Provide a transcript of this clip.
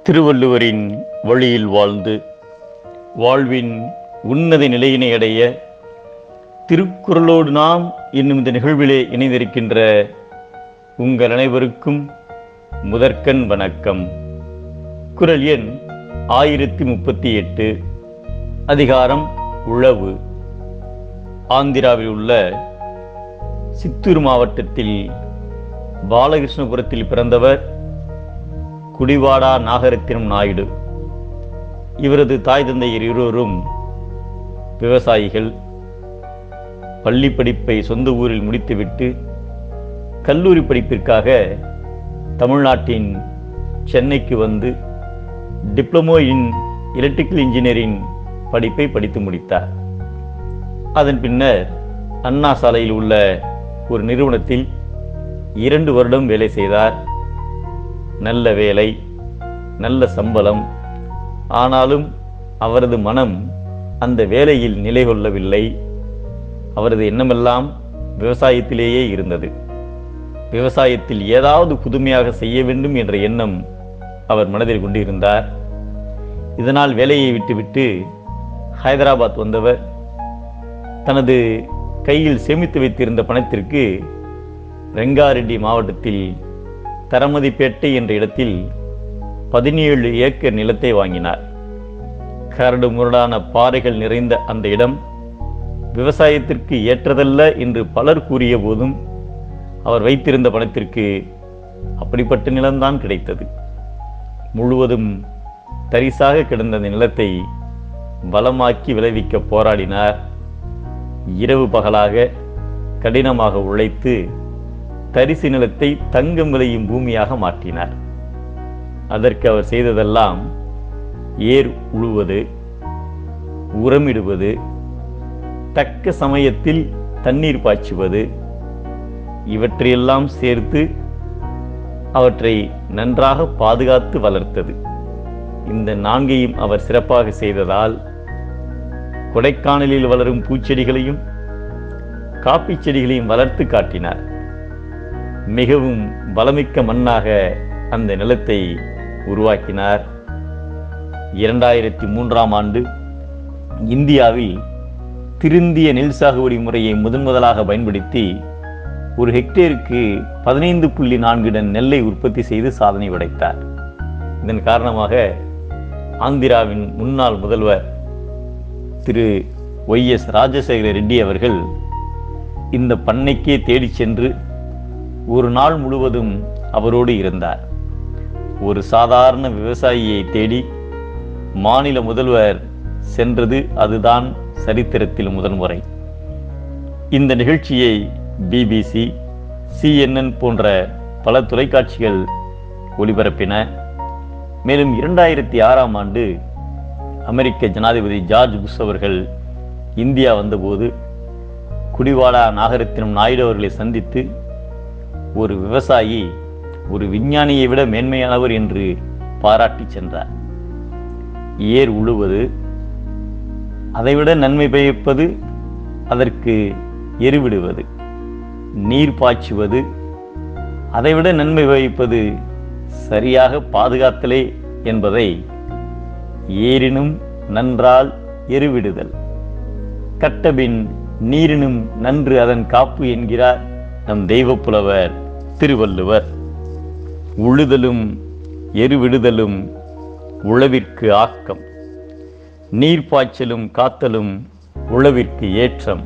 திருவள்ளுவரின் வழியில் வாழ்ந்து வாழ்வின் உன்னத நிலையினை அடைய திருக்குறளோடு நாம் என்னும் இந்த நிகழ்விலே இணைந்திருக்கின்ற உங்கள் அனைவருக்கும் முதற்கண் வணக்கம். குறள் எண் 1038. அதிகாரம் உழவு. ஆந்திராவில் உள்ள சித்தூர் மாவட்டத்தில் பாலகிருஷ்ணபுரத்தில் பிறந்தவர் குடிவாடா நாகரத்தினம் நாயுடு. இவரது தாய் தந்தையர் இருவரும் விவசாயிகள். பள்ளி படிப்பை சொந்த ஊரில் முடித்துவிட்டு கல்லூரி படிப்பிற்காக தமிழ்நாட்டின் சென்னைக்கு வந்து டிப்ளமோ இன் எலக்ட்ரிக்கல் இன்ஜினியரிங் படிப்பை படித்து முடித்தார். அதன் பின்னர் அண்ணா சாலையில் உள்ள ஒரு நிறுவனத்தில் 2 வருடம் வேலை செய்தார். நல்ல வேலை, நல்ல சம்பளம். ஆனாலும் அவரது மனம் அந்த வேலையில் நிலை கொள்ளவில்லை. அவரது எண்ணமெல்லாம் விவசாயத்திலேயே இருந்தது. விவசாயத்தில் ஏதாவது புதுமையாக செய்ய வேண்டும் என்ற எண்ணம் அவர் மனதில் கொண்டிருந்தார். இதனால் வேலையை விட்டுவிட்டு ஹைதராபாத் வந்தவர் தனது கையில் சேமித்து வைத்திருந்த பணத்திற்கு ரெங்காரெட்டி மாவட்டத்தில் தரமதிப்பேட்டை என்ற இடத்தில் 17 ஏக்கர் நிலத்தை வாங்கினார். கரடு முரடான பாறைகள் நிறைந்த அந்த இடம் விவசாயத்திற்கு ஏற்றதல்ல என்று பலர் கூறிய போதும் அவர் வைத்திருந்த பணத்திற்கு அப்படிப்பட்ட நிலம்தான் கிடைத்தது. முழுவதும் தரிசாக கிடந்த அந்த நிலத்தை வளமாக்கி விளைவிக்க போராடினார். இரவு பகலாக கடினமாக உழைத்து தரிசு நிலத்தை தங்கம் விளையும் பூமியாக மாற்றினார். அதற்கு அவர் செய்ததெல்லாம் ஏர் உழுவது, உரமிடுவது, தக்க சமயத்தில் தண்ணீர் பாய்ச்சுவது, இவற்றையெல்லாம் சேர்த்து அவற்றை நன்றாக பாதுகாத்து வளர்த்தது. இந்த 4ஐயும் அவர் சிறப்பாக செய்ததால் கொடைக்கானலில் வளரும் பூச்செடிகளையும் காப்பி செடிகளையும் வளர்த்து காட்டினார். மிகவும் பலமிக்க மண்ணாக அந்த நிலத்தை உருவாக்கினார். 2003ஆம் ஆண்டு இந்தியாவில் திருந்திய நெல் சாகுபடி முறையை முதலாக பயன்படுத்தி ஒரு ஹெக்டேருக்கு 15.4 டன் நெல்லை உற்பத்தி செய்து சாதனை படைத்தார். இதன் காரணமாக ஆந்திராவின் முன்னாள் முதல்வர் திரு YS ராஜசேகர ரெட்டி அவர்கள் இந்த பண்ணைக்கே தேடி சென்று ஒரு நாள் முழுவதும் அவரோடு இருந்தார். ஒரு சாதாரண விவசாயியை தேடி மாநில முதல்வர் சென்றது அதுதான் சரித்திரத்தில் முதன்முறை. இந்த நிகழ்ச்சியை BBC, CNN போன்ற பல தொலைக்காட்சிகள் ஒளிபரப்பின. மேலும் 2006ஆம் ஆண்டு அமெரிக்க ஜனாதிபதி ஜார்ஜ் புஷ் அவர்கள் இந்தியா வந்தபோது குடிவாடா நாகரத்தினம் நாயுடு அவர்களை சந்தித்து ஒரு விவசாயி ஒரு விஞ்ஞானியை விட மேன்மையானவர் என்று பாராட்டி சென்றார். ஏர் உழுவது, அதைவிட நன்மை பயப்பது அதற்கு எருவிடுவது, நீர் பாய்ச்சுவது, அதைவிட நன்மை பயப்பது சரியாக பாதுகாத்தலே என்பதை ஏரினும் நன்றால் எருவிடுதல், கட்டபின் நீரினும் நன்று அதன் காப்பு என்கிறார் நம் தெய்வப்புலவர் திருவள்ளுவர். உழுதலும் எருவிடுதலும் உழவிற்கு ஆக்கம், நீர் பாய்ச்சலும் காத்தலும் உழவிற்கு ஏற்றம்.